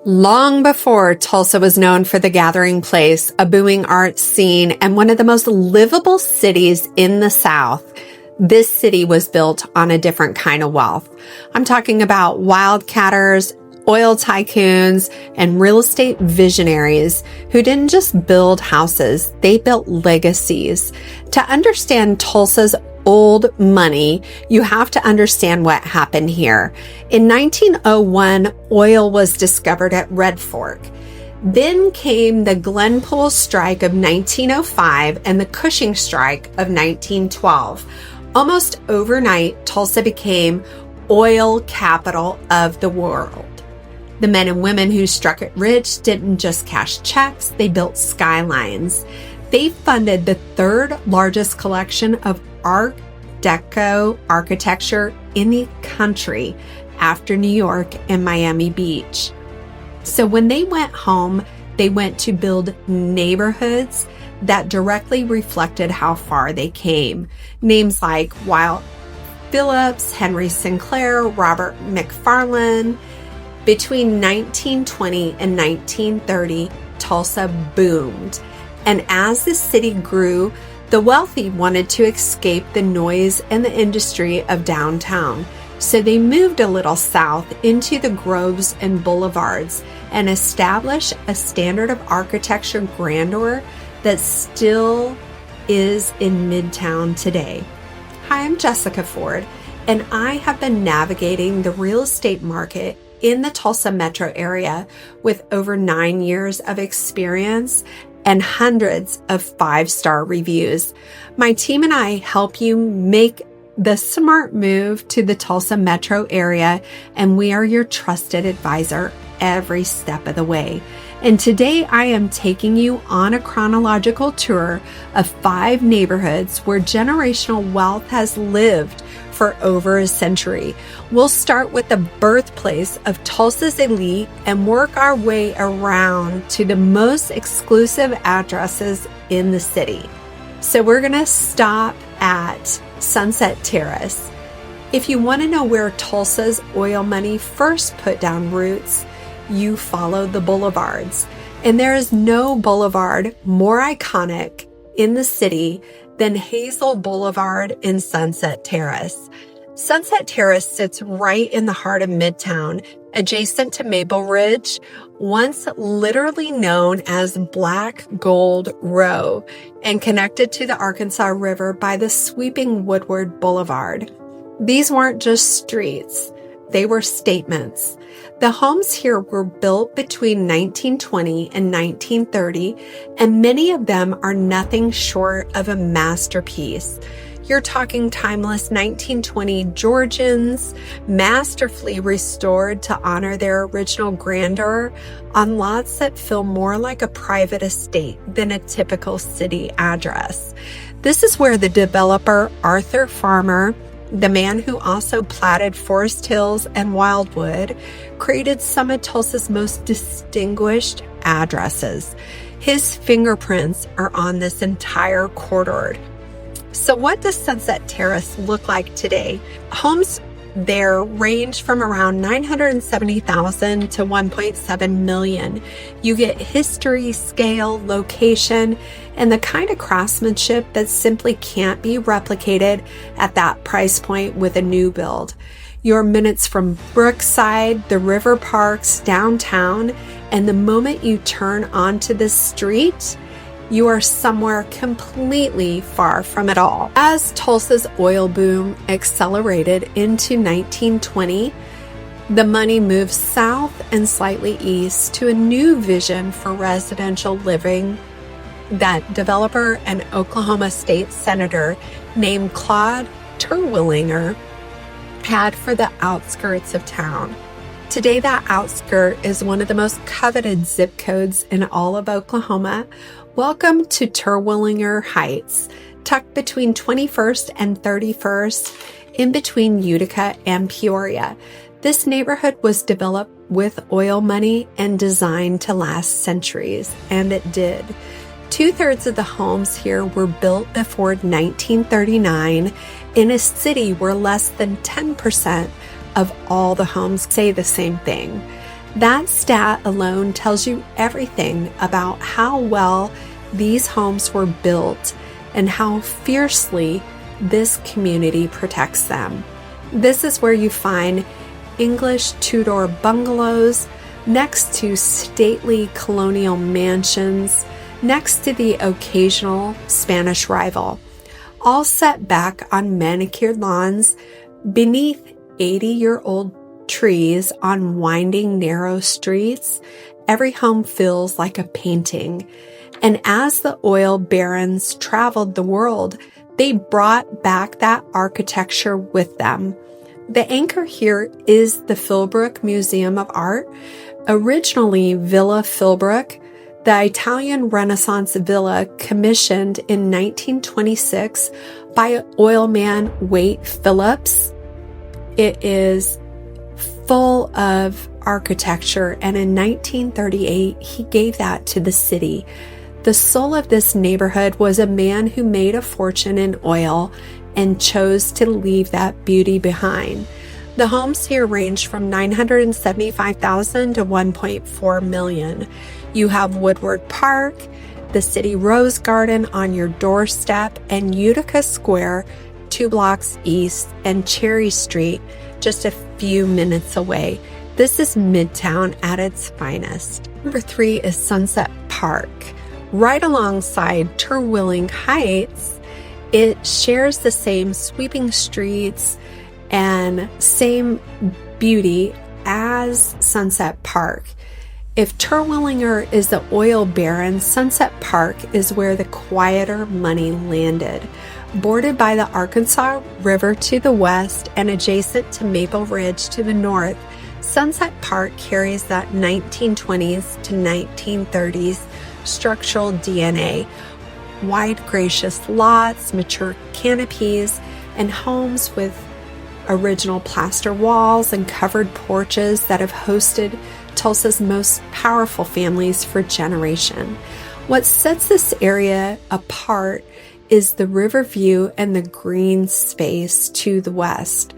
Long before Tulsa was known for the gathering place, a booming art scene, and one of the most livable cities in the South, this city was built on a different kind of wealth. I'm talking about wildcatters, oil tycoons, and real estate visionaries who didn't just build houses, they built legacies. To understand Tulsa's old money, you have to understand what happened here. In 1901, oil was discovered at Red Fork. Then came the Glenpool Strike of 1905 and the Cushing Strike of 1912. Almost overnight, Tulsa became oil capital of the world. The men and women who struck it rich didn't just cash checks, they built skylines. They funded the third largest collection of Art Deco architecture in the country after New York and Miami Beach. So when they went home, they went to build neighborhoods that directly reflected how far they came. Names like Wyatt Phillips, Henry Sinclair, Robert McFarland. Between 1920 and 1930, Tulsa boomed. And as the city grew, the wealthy wanted to escape the noise and the industry of downtown. So they moved a little south into the groves and boulevards and established a standard of architecture grandeur that still is in Midtown today. Hi, I'm Jessica Ford, and I have been navigating the real estate market in the Tulsa metro area with over 9 years of experience and hundreds of 5-star reviews. My team and I help you make the smart move to the Tulsa metro area, and we are your trusted advisor every step of the way. And today I am taking you on a chronological tour of 5 neighborhoods where generational wealth has lived for over a century. We'll start with the birthplace of Tulsa's elite and work our way around to the most exclusive addresses in the city. So we're going to stop at Sunset Terrace. If you want to know where Tulsa's oil money first put down roots, you follow the boulevards. And there is no boulevard more iconic in the city than Hazel Boulevard in Sunset Terrace. Sunset Terrace sits right in the heart of Midtown, adjacent to Maple Ridge, once literally known as Black Gold Row, and connected to the Arkansas River by the sweeping Woodward Boulevard. These weren't just streets, they were statements. The homes here were built between 1920 and 1930, and many of them are nothing short of a masterpiece. You're talking timeless 1920 Georgians, masterfully restored to honor their original grandeur on lots that feel more like a private estate than a typical city address. This is where the developer Arthur Farmer, the man who also platted Forest Hills and Wildwood, created some of Tulsa's most distinguished addresses. His fingerprints are on this entire corridor. So what does Sunset Terrace look like today? Homes there range from around $970,000 to $1.7 million. You get history, scale, location, and the kind of craftsmanship that simply can't be replicated at that price point with a new build. You're minutes from Brookside, the river parks, downtown, and the moment you turn onto the street, you are somewhere completely far from it all. As Tulsa's oil boom accelerated into 1920, the money moved south and slightly east to a new vision for residential living that developer and Oklahoma State Senator named Claude Terwilleger had for the outskirts of town. Today, that outskirt is one of the most coveted zip codes in all of Oklahoma. Welcome to Terwilleger Heights, tucked between 21st and 31st, in between Utica and Peoria. This neighborhood was developed with oil money and designed to last centuries, and it did. 2/3 of the homes here were built before 1939 in a city where less than 10% of all the homes say the same thing. That stat alone tells you everything about how well these homes were built and how fiercely this community protects them. This is where you find English Tudor bungalows next to stately colonial mansions, next to the occasional Spanish rival, all set back on manicured lawns beneath 80-year-old trees on winding, narrow streets. Every home feels like a painting. And as the oil barons traveled the world, they brought back that architecture with them. The anchor here is the Philbrook Museum of Art, originally Villa Philbrook, the Italian Renaissance villa commissioned in 1926 by oilman Wade Phillips. It is full of architecture, and in 1938, he gave that to the city. The soul of this neighborhood was a man who made a fortune in oil and chose to leave that beauty behind. The homes here range from $975,000 to $1.4 million. You have Woodward Park, the City Rose Garden on your doorstep, and Utica Square 2 blocks east, and Cherry Street just a few minutes away. This is Midtown at its finest. Number 3 is Sunset Park. Right alongside Terwilleger Heights, it shares the same sweeping streets and same beauty as Sunset Park. If Terwilleger is the oil baron, Sunset Park is where the quieter money landed. Bordered by the Arkansas River to the west and adjacent to Maple Ridge to the north, Sunset Park carries that 1920s to 1930s structural DNA. Wide, gracious lots, mature canopies, and homes with original plaster walls and covered porches that have hosted Tulsa's most powerful families for generations. What sets this area apart is the river view and the green space to the west.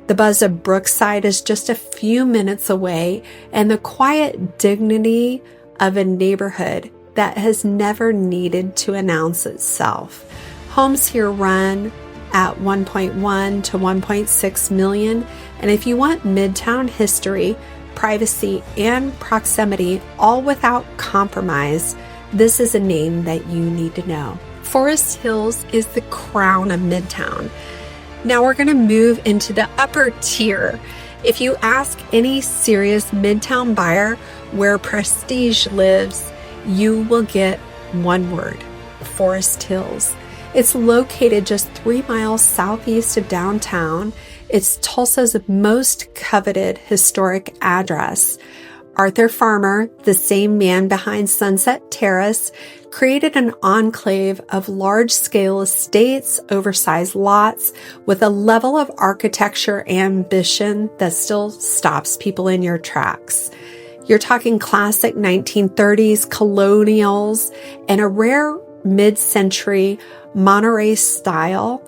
The buzz of Brookside is just a few minutes away, and the quiet dignity of a neighborhood that has never needed to announce itself. Homes here run at 1.1 to 1.6 million, and if you want Midtown history, privacy, and proximity, all without compromise, this is a name that you need to know. Forest Hills is the crown of Midtown. Now we're going to move into the upper tier. If you ask any serious Midtown buyer where prestige lives, you will get one word: Forest Hills. It's located just 3 miles southeast of downtown. It's Tulsa's most coveted historic address. Arthur Farmer, the same man behind Sunset Terrace, created an enclave of large-scale estates, oversized lots, with a level of architecture ambition that still stops people in your tracks. You're talking classic 1930s colonials and a rare mid-century Monterey style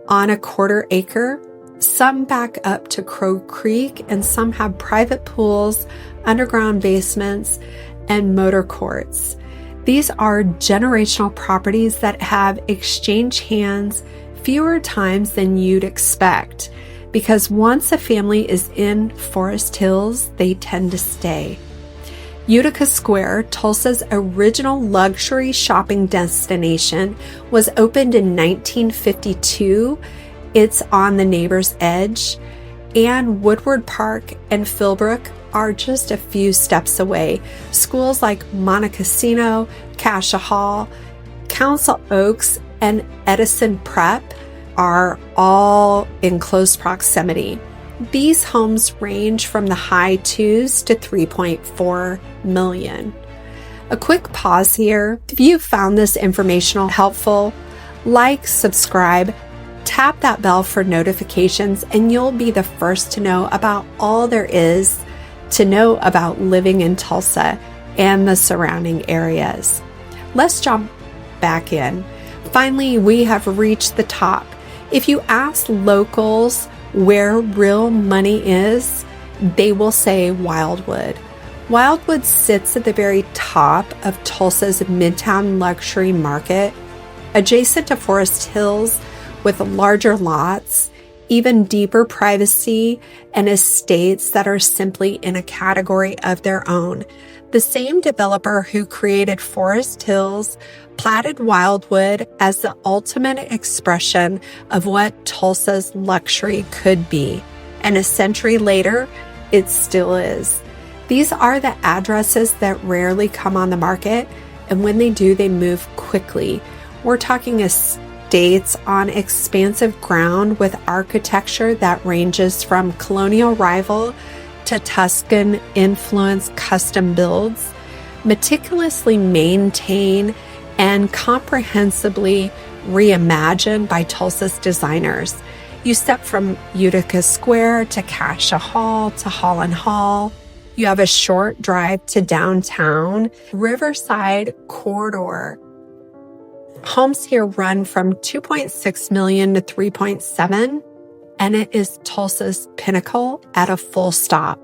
on a 1/4 acre. Some back up to Crow Creek, and some have private pools, underground basements, and motor courts. These are generational properties that have exchanged hands fewer times than you'd expect, because once a family is in Forest Hills, they tend to stay. Utica Square, Tulsa's original luxury shopping destination, was opened in 1952. It's on the neighbor's edge, and Woodward Park and Philbrook are just a few steps away. Schools like Montecasino, Cascia Hall, Council Oaks, and Edison Prep are all in close proximity. These homes range from the high 2s to 3.4 million. A quick pause here. If you found this informational helpful, like, subscribe, tap that bell for notifications, and you'll be the first to know about all there is to know about living in Tulsa and the surrounding areas. Let's jump back in. Finally, we have reached the top. If you ask locals where real money is, they will say Wildwood. Wildwood sits at the very top of Tulsa's Midtown luxury market, adjacent to Forest Hills with larger lots, even deeper privacy, and estates that are simply in a category of their own. The same developer who created Forest Hills platted Wildwood as the ultimate expression of what Tulsa's luxury could be. And a century later, it still is. These are the addresses that rarely come on the market, and when they do, they move quickly. We're talking estates on expansive ground with architecture that ranges from colonial rival to Tuscan influenced custom builds, meticulously maintained and comprehensively reimagined by Tulsa's designers. You step from Utica Square to Cascia Hall to Holland Hall. You have a short drive to downtown. Riverside corridor. Homes here run from $2.6 million to $3.7, and it is Tulsa's Pinnacle at a full stop.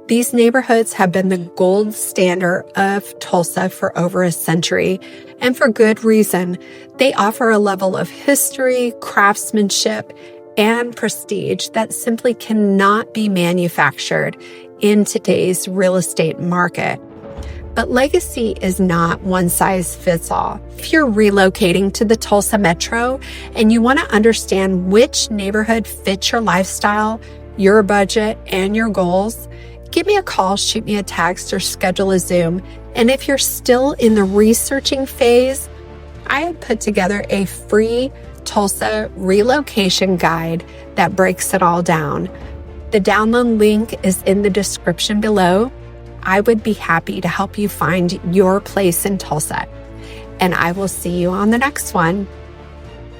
These neighborhoods have been the gold standard of Tulsa for over a century, and for good reason. They offer a level of history, craftsmanship, and prestige that simply cannot be manufactured in today's real estate market. But legacy is not one size fits all. If you're relocating to the Tulsa Metro and you want to understand which neighborhood fits your lifestyle, your budget, and your goals, give me a call, shoot me a text, or schedule a Zoom. And if you're still in the researching phase, I have put together a free Tulsa relocation guide that breaks it all down. The download link is in the description below. I would be happy to help you find your place in Tulsa. And I will see you on the next one.